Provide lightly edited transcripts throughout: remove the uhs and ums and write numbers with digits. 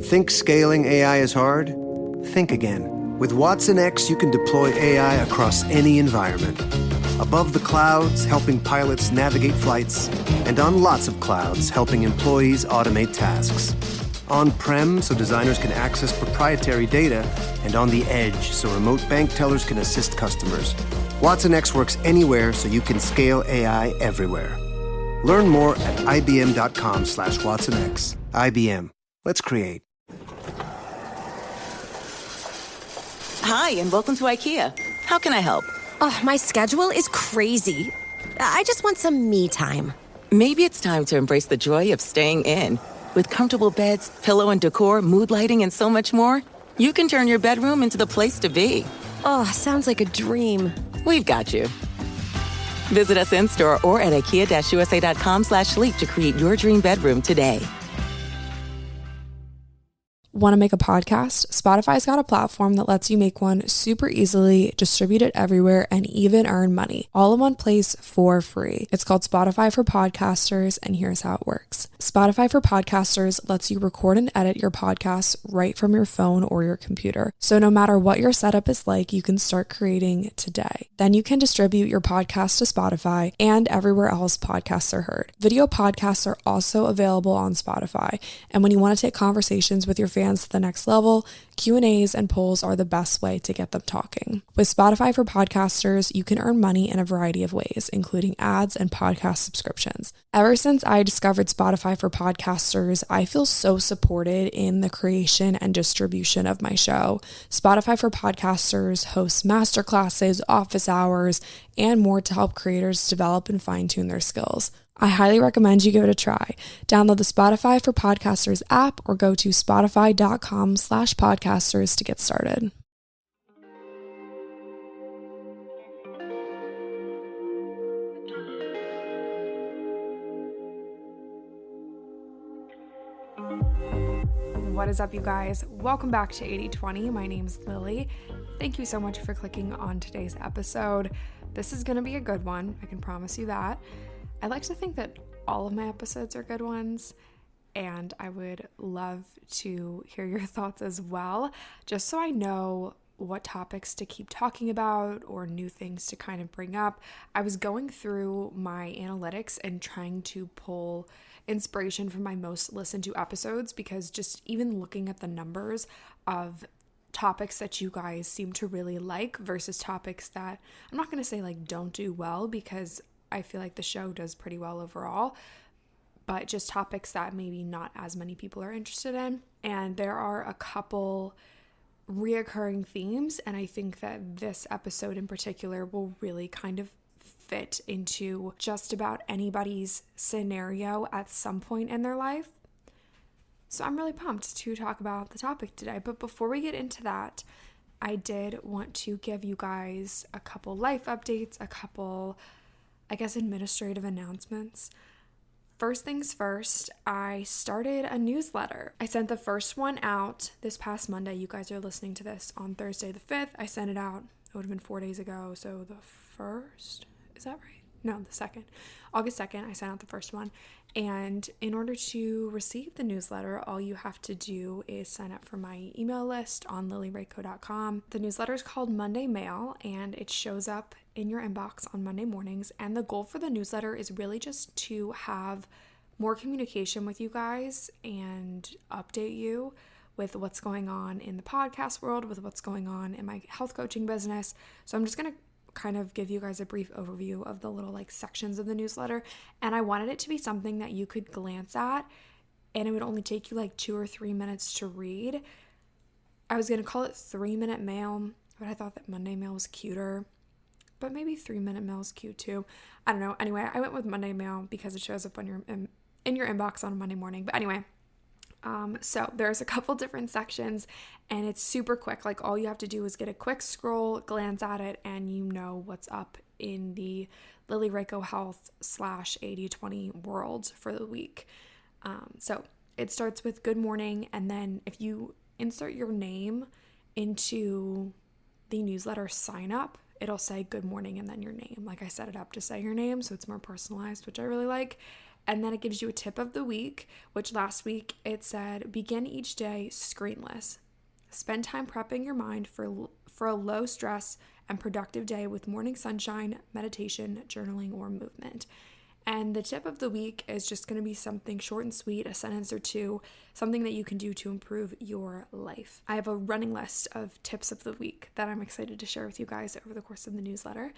Think scaling AI is hard? Think again. With Watson X, you can deploy AI across any environment. Above the clouds, helping pilots navigate flights, and on lots of clouds, helping employees automate tasks. On-prem, so designers can access proprietary data, and on the edge, so remote bank tellers can assist customers. Watson X works anywhere, so you can scale AI everywhere. Learn more at ibm.com/WatsonX. IBM. Let's create. Hi, and welcome to IKEA. How can I help? Oh, my schedule is crazy. I just want some me time. Maybe it's time to embrace the joy of staying in. With comfortable beds, pillow and decor, mood lighting, and so much more, you can turn your bedroom into the place to be. Oh, sounds like a dream. We've got you. Visit us in-store or at ikea-usa.com/sleep to create your dream bedroom today. Want to make a podcast? Spotify's got a platform that lets you make one super easily, distribute it everywhere, and even earn money, all in one place for free. It's called Spotify for Podcasters, and here's how it works. Spotify for Podcasters lets you record and edit your podcasts right from your phone or your computer. So no matter what your setup is like, you can start creating today. Then you can distribute your podcast to Spotify and everywhere else podcasts are heard. Video podcasts are also available on Spotify, and when you want to take conversations with your fans to the next level, Q&As and polls are the best way to get them talking. With Spotify for Podcasters, you can earn money in a variety of ways, including ads and podcast subscriptions. Ever since I discovered Spotify for Podcasters, I feel so supported in the creation and distribution of my show. Spotify for Podcasters hosts masterclasses, office hours, and more to help creators develop and fine-tune their skills. I highly recommend you give it a try. Download the Spotify for Podcasters app or go to spotify.com/podcasters to get started. What is up, you guys? Welcome back to 80/20. My name's Lily. Thank you so much for clicking on today's episode. This is going to be a good one. I can promise you that. I like to think that all of my episodes are good ones, and I would love to hear your thoughts as well, just so I know what topics to keep talking about or new things to kind of bring up. I was going through my analytics and trying to pull inspiration from my most listened to episodes, because just even looking at the numbers of topics that you guys seem to really like versus topics that I'm not going to say like don't do well, because I feel like the show does pretty well overall, but just topics that maybe not as many people are interested in. And there are a couple reoccurring themes, and I think that this episode in particular will really kind of fit into just about anybody's scenario at some point in their life. So I'm really pumped to talk about the topic today. But before we get into that, I did want to give you guys a couple life updates, a couple administrative announcements. First things first, I started a newsletter. I sent the first one out this past Monday. You guys are listening to this on Thursday the 5th. I sent it out. It would have been 4 days ago. So the 1st, is that right? No, the 2nd. August 2nd, I sent out the first one. And in order to receive the newsletter, all you have to do is sign up for my email list on lilyrayco.com. The newsletter is called Monday Mail, and it shows up in your inbox on Monday mornings. And the goal for the newsletter is really just to have more communication with you guys and update you with what's going on in the podcast world, with what's going on in my health coaching business. So I'm just going to kind of give you guys a brief overview of the little sections of the newsletter, and I wanted it to be something that you could glance at and it would only take you 2 or 3 minutes to read. I was going to call it 3-minute mail, but I thought that Monday mail was cuter, but maybe 3-minute mail is cute too. I don't know. Anyway, I went with Monday mail because it shows up on your in your inbox on a Monday morning. But anyway, so there's a couple different sections, and it's super quick. All you have to do is get a quick scroll, glance at it, and you know what's up in the Lily Rayco Health /80/20 world for the week. So it starts with good morning, and then if you insert your name into the newsletter sign up, it'll say good morning and then your name. I set it up to say your name, so it's more personalized, which I really like. And then it gives you a tip of the week, which last week it said, begin each day screenless. Spend time prepping your mind for a low stress and productive day with morning sunshine, meditation, journaling, or movement. And the tip of the week is just going to be something short and sweet, a sentence or two, something that you can do to improve your life. I have a running list of tips of the week that I'm excited to share with you guys over the course of the newsletter.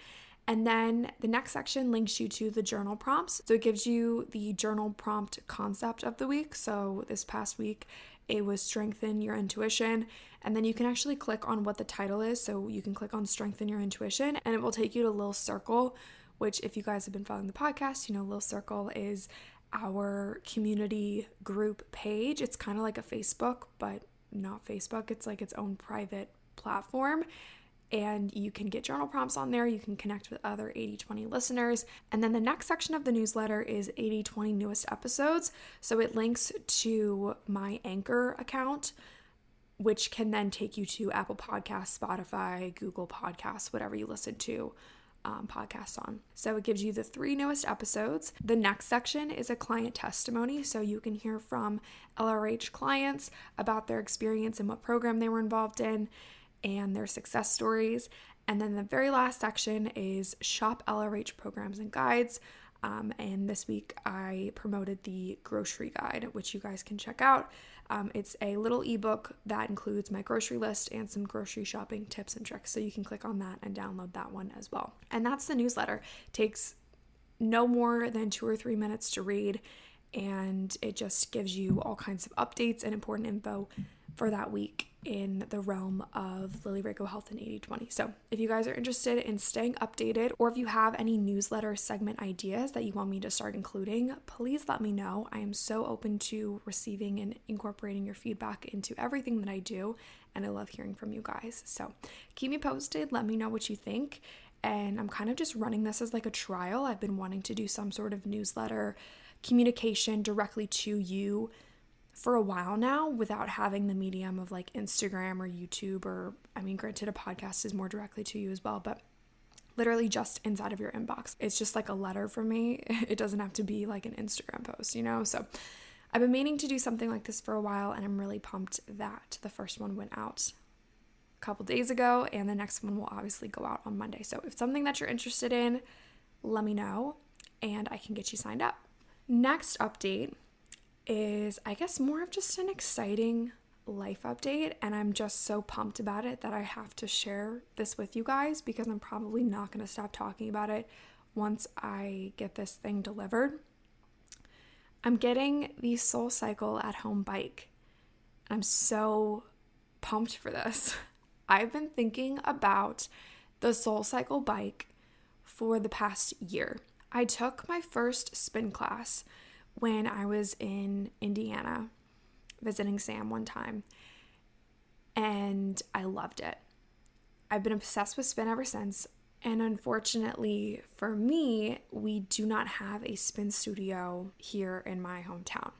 And then the next section links you to the journal prompts. So it gives you the journal prompt concept of the week. So this past week, it was strengthen your intuition. And then you can actually click on what the title is. So you can click on strengthen your intuition and it will take you to a little circle, which if you guys have been following the podcast, you know, Little Circle is our community group page. It's kind of like a Facebook, but not Facebook. It's like its own private platform. And you can get journal prompts on there. You can connect with other 80/20 listeners. And then the next section of the newsletter is 80/20 newest episodes. So it links to my Anchor account, which can then take you to Apple Podcasts, Spotify, Google Podcasts, whatever you listen to podcasts on. So it gives you the 3 newest episodes. The next section is a client testimony. So you can hear from LRH clients about their experience and what program they were involved in and their success stories. And then the very last section is shop LRH programs and guides. And this week I promoted the grocery guide, which you guys can check out. It's a little ebook that includes my grocery list and some grocery shopping tips and tricks. So you can click on that and download that one as well. And that's the newsletter. It takes no more than 2 or 3 minutes to read. And it just gives you all kinds of updates and important info for that week in the realm of Lily Rago Health and 80/20. So if you guys are interested in staying updated, or if you have any newsletter segment ideas that you want me to start including, please let me know. I am so open to receiving and incorporating your feedback into everything that I do, and I love hearing from you guys. So keep me posted. Let me know what you think. And I'm kind of just running this as like a trial. I've been wanting to do some sort of newsletter communication directly to you for a while now without having the medium of like Instagram or YouTube, or I mean, granted, a podcast is more directly to you as well, but literally just inside of your inbox. It's just like a letter from me. It doesn't have to be like an Instagram post, you know? So I've been meaning to do something like this for a while, and I'm really pumped that the first one went out a couple days ago, and the next one will obviously go out on Monday. So if it's something that you're interested in, let me know and I can get you signed up. Next update is, I guess, more of just an exciting life update, and I'm just so pumped about it that I have to share this with you guys because I'm probably not going to stop talking about it once I get this thing delivered. I'm getting the SoulCycle at home bike. I'm so pumped for this. I've been thinking about the SoulCycle bike for the past year. I took my first spin class when I was in Indiana visiting Sam one time, and I loved it. I've been obsessed with spin ever since, and unfortunately for me, we do not have a spin studio here in my hometown.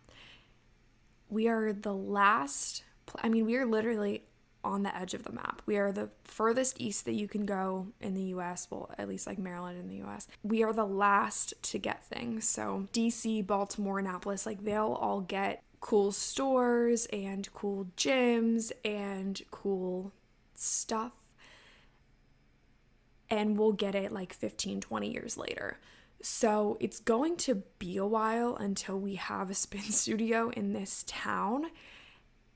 We are the last, we are literally on the edge of the map. We are the furthest east that you can go in the US, well, at least like Maryland in the US. We are the last to get things. So DC, Baltimore, Annapolis, like they'll all get cool stores and cool gyms and cool stuff. And we'll get it like 15, 20 years later. So it's going to be a while until we have a spin studio in this town.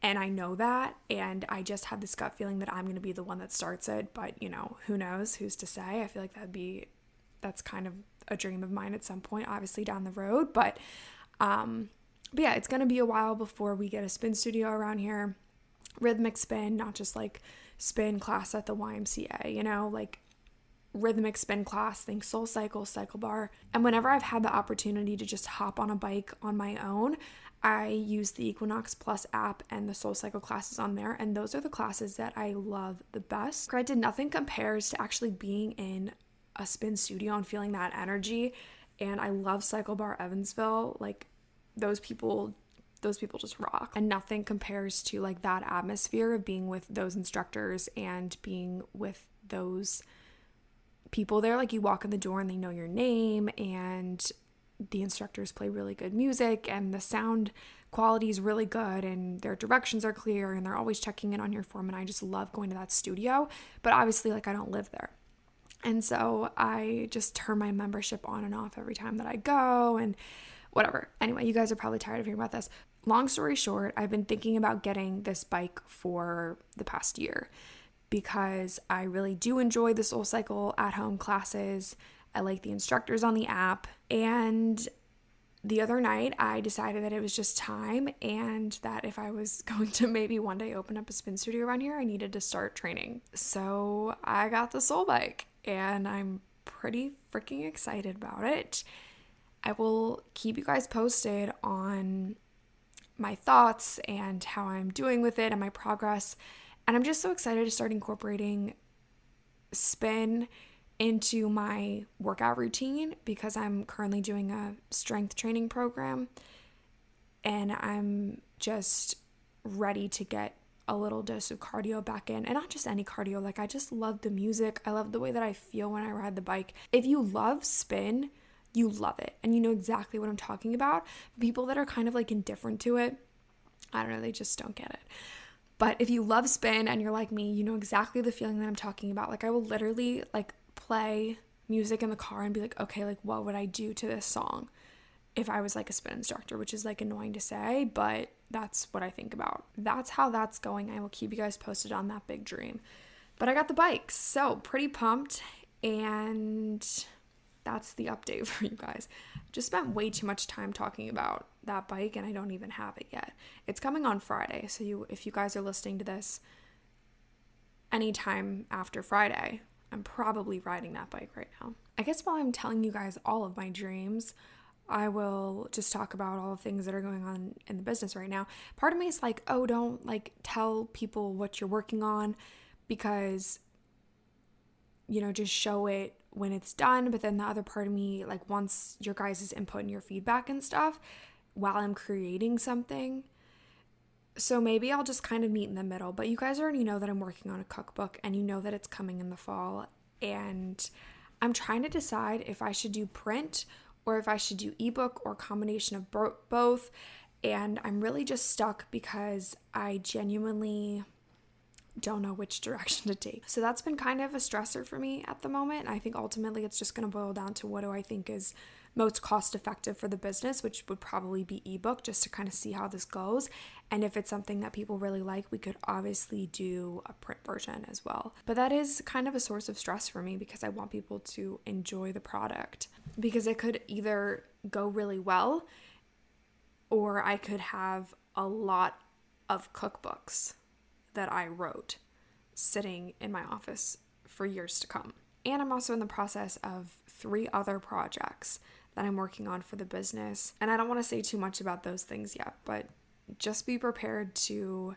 And I know that, and I just have this gut feeling that I'm going to be the one that starts it, but, you know, who knows, who's to say? I feel like that's kind of a dream of mine at some point, obviously down the road, but yeah, it's going to be a while before we get a spin studio around here. Rhythmic spin, not just like spin class at the YMCA, you know, like rhythmic spin class, think SoulCycle, Cycle Bar. And whenever I've had the opportunity to just hop on a bike on my own, I use the Equinox Plus app and the SoulCycle classes on there, and those are the classes that I love the best. Granted, nothing compares to actually being in a spin studio and feeling that energy, and I love Cycle Bar Evansville. Like, those people just rock, and nothing compares to like that atmosphere of being with those instructors and being with those people there. Like, you walk in the door and they know your name, and the instructors play really good music and the sound quality is really good and their directions are clear and they're always checking in on your form, and I just love going to that studio. But obviously, like, I don't live there. And so I just turn my membership on and off every time that I go and whatever. Anyway, you guys are probably tired of hearing about this. Long story short, I've been thinking about getting this bike for the past year because I really do enjoy the SoulCycle at-home classes. I like the instructors on the app. And the other night, I decided that it was just time and that if I was going to maybe one day open up a spin studio around here, I needed to start training. So I got the Soul Bike and I'm pretty freaking excited about it. I will keep you guys posted on my thoughts and how I'm doing with it and my progress. And I'm just so excited to start incorporating spin into my workout routine because I'm currently doing a strength training program and I'm just ready to get a little dose of cardio back in. And not just any cardio, like I just love the music. I love the way that I feel when I ride the bike. If you love spin, you love it and you know exactly what I'm talking about. People that are kind of like indifferent to it, I don't know, they just don't get it. But if you love spin and you're like me, you know exactly the feeling that I'm talking about. Like I will literally like play music in the car and be like, okay, like what would I do to this song if I was like a spin instructor, which is like annoying to say, but that's what I think about. That's how that's going. I will keep you guys posted on that big dream. But I got the bike, so pretty pumped, and that's the update for you guys. Just spent way too much time talking about that bike and I don't even have it yet. It's coming on Friday, so if you guys are listening to this anytime after Friday, I'm probably riding that bike right now. I guess while I'm telling you guys all of my dreams, I will just talk about all the things that are going on in the business right now. Part of me is like, oh, don't like tell people what you're working on because, you know, just show it when it's done. But then the other part of me like wants your guys' input and your feedback and stuff while I'm creating something. So maybe I'll just kind of meet in the middle. But you guys already know that I'm working on a cookbook and you know that it's coming in the fall. And I'm trying to decide if I should do print or if I should do ebook or a combination of both. And I'm really just stuck because I genuinely don't know which direction to take. So that's been kind of a stressor for me at the moment. I think ultimately it's just going to boil down to what do I think is most cost effective for the business, which would probably be ebook, just to kind of see how this goes. And if it's something that people really like, we could obviously do a print version as well. But that is kind of a source of stress for me because I want people to enjoy the product, because it could either go really well or I could have a lot of cookbooks that I wrote sitting in my office for years to come. And I'm also in the process of 3 other projects that I'm working on for the business. And I don't want to say too much about those things yet, but just be prepared to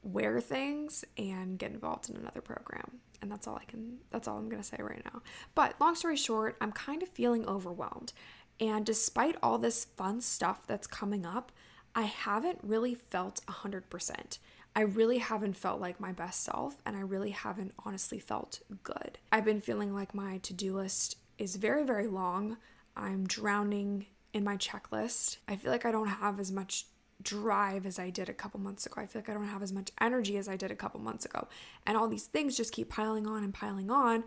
wear things and get involved in another program. And that's all I'm going to say right now. But long story short, I'm kind of feeling overwhelmed. And despite all this fun stuff that's coming up, I haven't really felt 100%. I really haven't felt like my best self, and I really haven't honestly felt good. I've been feeling like my to-do list is very, very long. I'm drowning in my checklist. I feel like I don't have as much drive as I did a couple months ago. I feel like I don't have as much energy as I did a couple months ago. And all these things just keep piling on and piling on.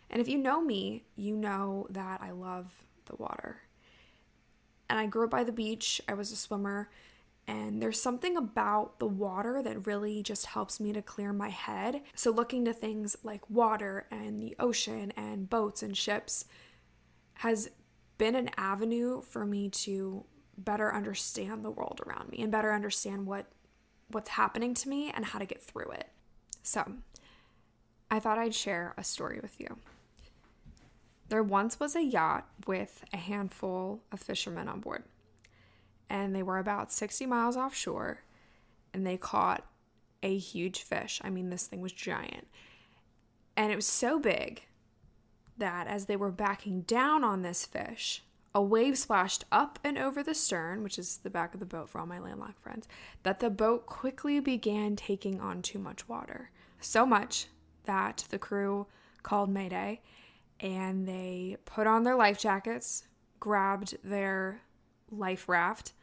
And if you know me, you know that I love the water. And I grew up by the beach. I was a swimmer. And there's something about the water that really just helps me to clear my head. So looking to things like water and the ocean and boats and ships has been an avenue for me to better understand the world around me and better understand what's happening to me and how to get through it. So I thought I'd share a story with you. There once was a yacht with a handful of fishermen on board. And they were about 60 miles offshore, and they caught a huge fish. I mean, this thing was giant. And it was so big that as they were backing down on this fish, a wave splashed up and over the stern, which is the back of the boat for all my landlocked friends, that the boat quickly began taking on too much water. So much that the crew called Mayday, and they put on their life jackets, grabbed their life raft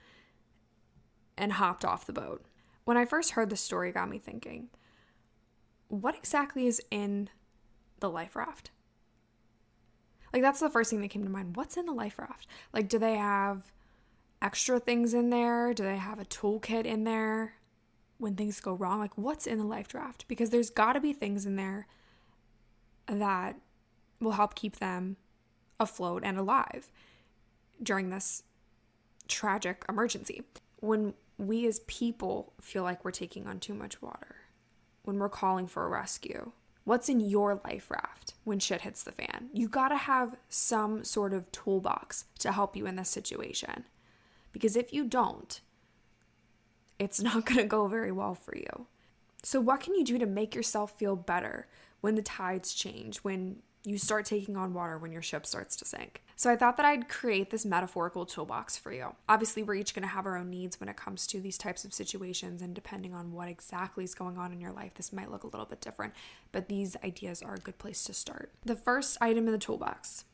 and hopped off the boat. When I first heard the story, it got me thinking, what exactly is in the life raft? Like, that's the first thing that came to mind. What's in the life raft? Like, do they have extra things in there? Do they have a toolkit in there when things go wrong? Like, what's in the life raft? Because there's got to be things in there that will help keep them afloat and alive during this tragic emergency. When we as people feel like we're taking on too much water, when we're calling for a rescue, what's in your life raft when shit hits the fan? You gotta have some sort of toolbox to help you in this situation. Because if you don't, it's not gonna go very well for you. So what can you do to make yourself feel better when the tides change, when you start taking on water, when your ship starts to sink? So I thought that I'd create this metaphorical toolbox for you. Obviously, we're each going to have our own needs when it comes to these types of situations, and depending on what exactly is going on in your life, this might look a little bit different, but these ideas are a good place to start. The first item in the toolbox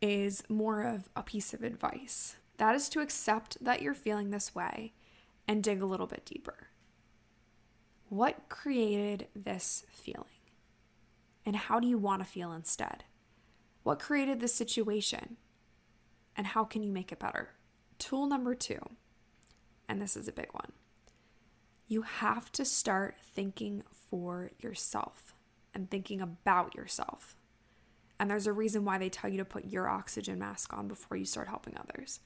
is more of a piece of advice. That is to accept that you're feeling this way and dig a little bit deeper. What created this feeling? And how do you want to feel instead? What created this situation? And how can you make it better? Tool number 2, and this is a big one. You have to start thinking for yourself and thinking about yourself. And there's a reason why they tell you to put your oxygen mask on before you start helping others.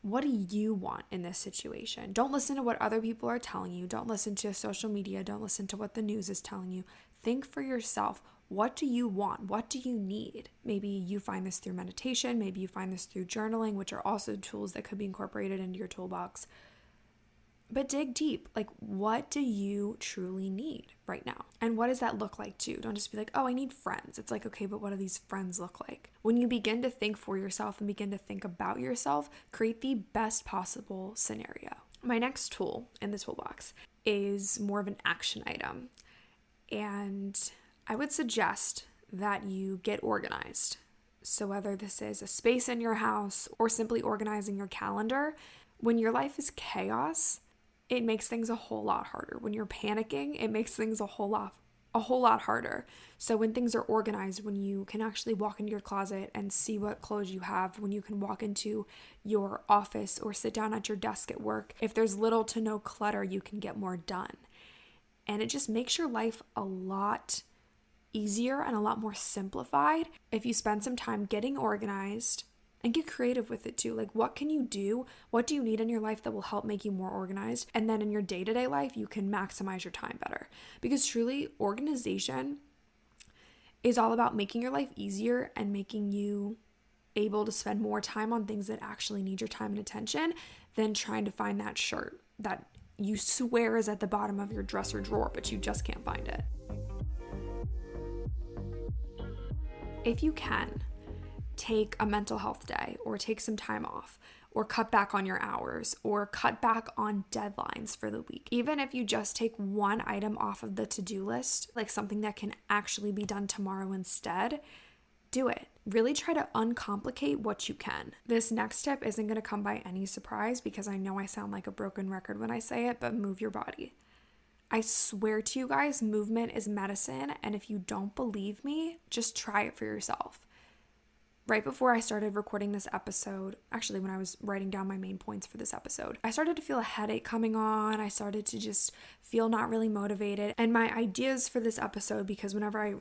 What do you want in this situation? Don't listen to what other people are telling you. Don't listen to social media. Don't listen to what the news is telling you. Think for yourself. What do you want? What do you need? Maybe you find this through meditation. Maybe you find this through journaling, which are also tools that could be incorporated into your toolbox. But dig deep. Like, what do you truly need right now? And what does that look like too? Don't just be like, oh, I need friends. It's like, okay, but what do these friends look like? When you begin to think for yourself and begin to think about yourself, create the best possible scenario. My next tool in the toolbox is more of an action item. And I would suggest that you get organized. So whether this is a space in your house or simply organizing your calendar, when your life is chaos, it makes things a whole lot harder. When you're panicking, it makes things a whole lot harder. So when things are organized, when you can actually walk into your closet and see what clothes you have, when you can walk into your office or sit down at your desk at work, if there's little to no clutter, you can get more done. And it just makes your life a lot easier and a lot more simplified if you spend some time getting organized and get creative with it too. Like, what can you do? What do you need in your life that will help make you more organized? And then in your day-to-day life, you can maximize your time better. Because truly, organization is all about making your life easier and making you able to spend more time on things that actually need your time and attention than trying to find that shirt that you swear is at the bottom of your dresser drawer, but you just can't find it. If you can, take a mental health day or take some time off or cut back on your hours or cut back on deadlines for the week. Even if you just take one item off of the to-do list, like something that can actually be done tomorrow instead, do it. Really try to uncomplicate what you can. This next tip isn't going to come by any surprise because I know I sound like a broken record when I say it, but move your body. I swear to you guys, movement is medicine, and if you don't believe me, just try it for yourself. Right before I started recording this episode, actually when I was writing down my main points for this episode, I started to feel a headache coming on. I started to just feel not really motivated. And my ideas for this episode, because whenever I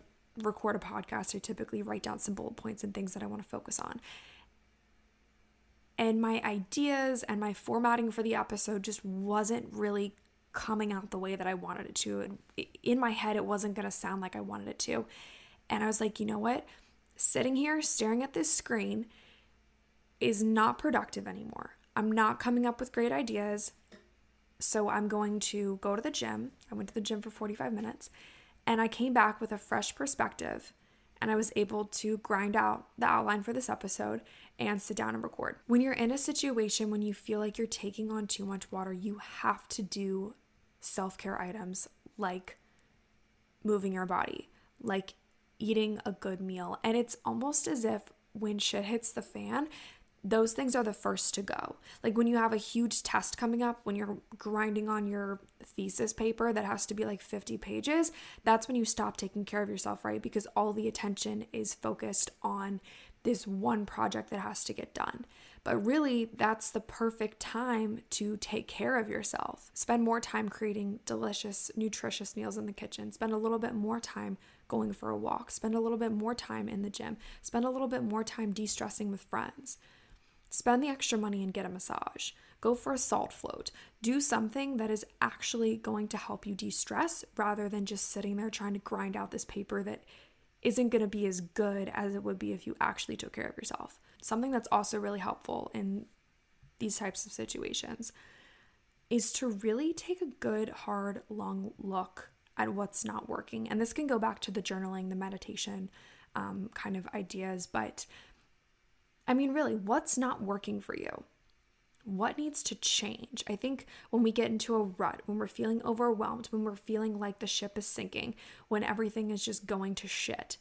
record a podcast, I typically write down some bullet points and things that I want to focus on. And my ideas and my formatting for the episode just wasn't really coming out the way that I wanted it to. And in my head, it wasn't going to sound like I wanted it to. And I was like, you know what? Sitting here staring at this screen is not productive anymore. I'm not coming up with great ideas. So I'm going to go to the gym. I went to the gym for 45 minutes and I came back with a fresh perspective and I was able to grind out the outline for this episode and sit down and record. When you're in a situation when you feel like you're taking on too much water, you have to do self-care items like moving your body, like eating a good meal. And it's almost as if when shit hits the fan, those things are the first to go. Like when you have a huge test coming up, when you're grinding on your thesis paper that has to be like 50 pages, that's when you stop taking care of yourself, right? Because all the attention is focused on this one project that has to get done. But really, that's the perfect time to take care of yourself. Spend more time creating delicious, nutritious meals in the kitchen. Spend a little bit more time going for a walk. Spend a little bit more time in the gym. Spend a little bit more time de-stressing with friends. Spend the extra money and get a massage. Go for a salt float. Do something that is actually going to help you de-stress rather than just sitting there trying to grind out this paper that isn't going to be as good as it would be if you actually took care of yourself. Something that's also really helpful in these types of situations is to really take a good, hard, long look at what's not working. And this can go back to the journaling, the meditation kind of ideas, but I mean, really, what's not working for you? What needs to change? I think when we get into a rut, when we're feeling overwhelmed, when we're feeling like the ship is sinking, when everything is just going to shit,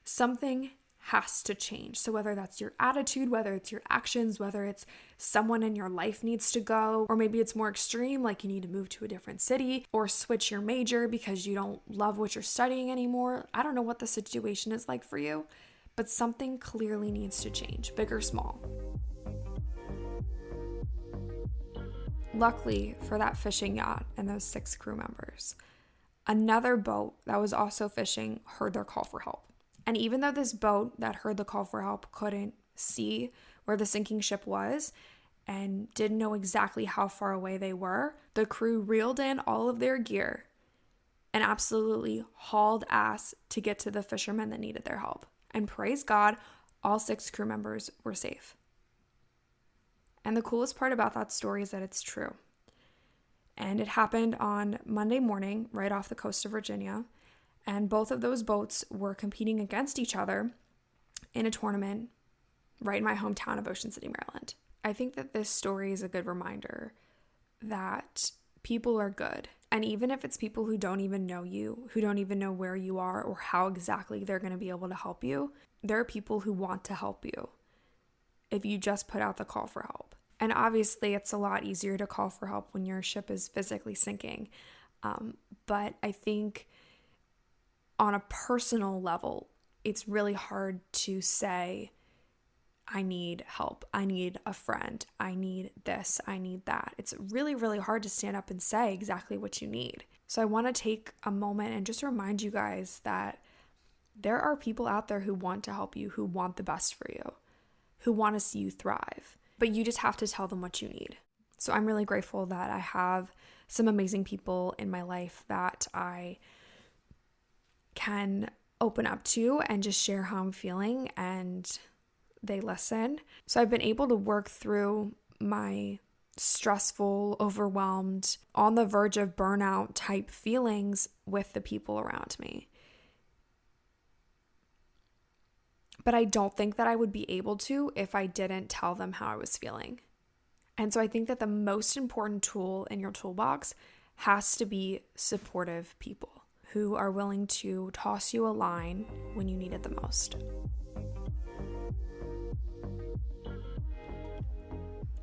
something has to change. So whether that's your attitude, whether it's your actions, whether it's someone in your life needs to go, or maybe it's more extreme, like you need to move to a different city or switch your major because you don't love what you're studying anymore. I don't know what the situation is like for you, but something clearly needs to change, big or small. Luckily for that fishing yacht and those 6 crew members, another boat that was also fishing heard their call for help. And even though this boat that heard the call for help couldn't see where the sinking ship was and didn't know exactly how far away they were, the crew reeled in all of their gear and absolutely hauled ass to get to the fishermen that needed their help. And praise God, all 6 crew members were safe. And the coolest part about that story is that it's true. And it happened on Monday morning, right off the coast of Virginia. And both of those boats were competing against each other in a tournament right in my hometown of Ocean City, Maryland. I think that this story is a good reminder that people are good. And even if it's people who don't even know you, who don't even know where you are or how exactly they're going to be able to help you, there are people who want to help you if you just put out the call for help. And obviously, it's a lot easier to call for help when your ship is physically sinking. But I think on a personal level, it's really hard to say, I need help, I need a friend, I need this, I need that. It's really, really hard to stand up and say exactly what you need. So I want to take a moment and just remind you guys that there are people out there who want to help you, who want the best for you, who want to see you thrive, but you just have to tell them what you need. So I'm really grateful that I have some amazing people in my life that I can open up to and just share how I'm feeling, and they listen. So I've been able to work through my stressful, overwhelmed, on the verge of burnout type feelings with the people around me. But I don't think that I would be able to if I didn't tell them how I was feeling. And so I think that the most important tool in your toolbox has to be supportive people who are willing to toss you a line when you need it the most.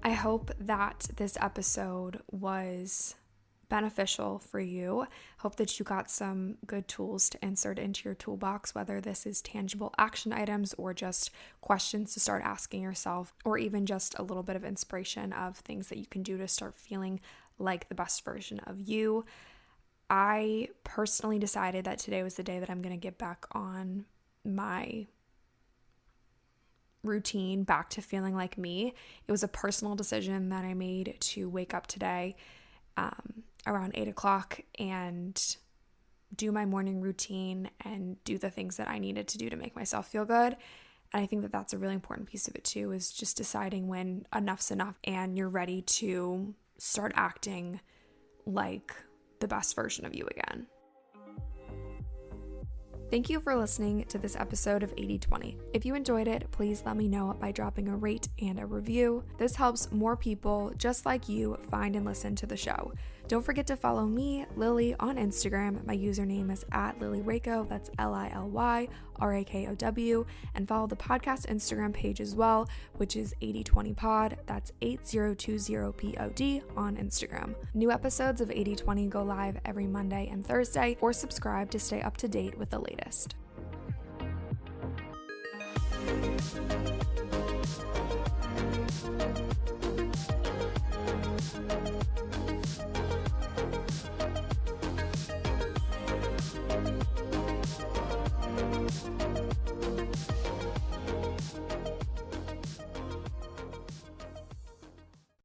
I hope that this episode was beneficial for you. Hope that you got some good tools to insert into your toolbox, whether this is tangible action items or just questions to start asking yourself, or even just a little bit of inspiration of things that you can do to start feeling like the best version of you. I personally decided that today was the day that I'm going to get back on my routine, back to feeling like me. It was a personal decision that I made to wake up today around 8 o'clock and do my morning routine and do the things that I needed to do to make myself feel good. And I think that that's a really important piece of it too, is just deciding when enough's enough and you're ready to start acting like the best version of you again. Thank you for listening to this episode of 80/20. If you enjoyed it, please let me know by dropping a rate and a review. This helps more people just like you find and listen to the show. Don't forget to follow me, Lily, on Instagram. My username is @LilyRakow, that's LILYRAKOW, and follow the podcast Instagram page as well, which is 8020pod, that's 8020pod on Instagram. New episodes of 8020 go live every Monday and Thursday, or subscribe to stay up to date with the latest.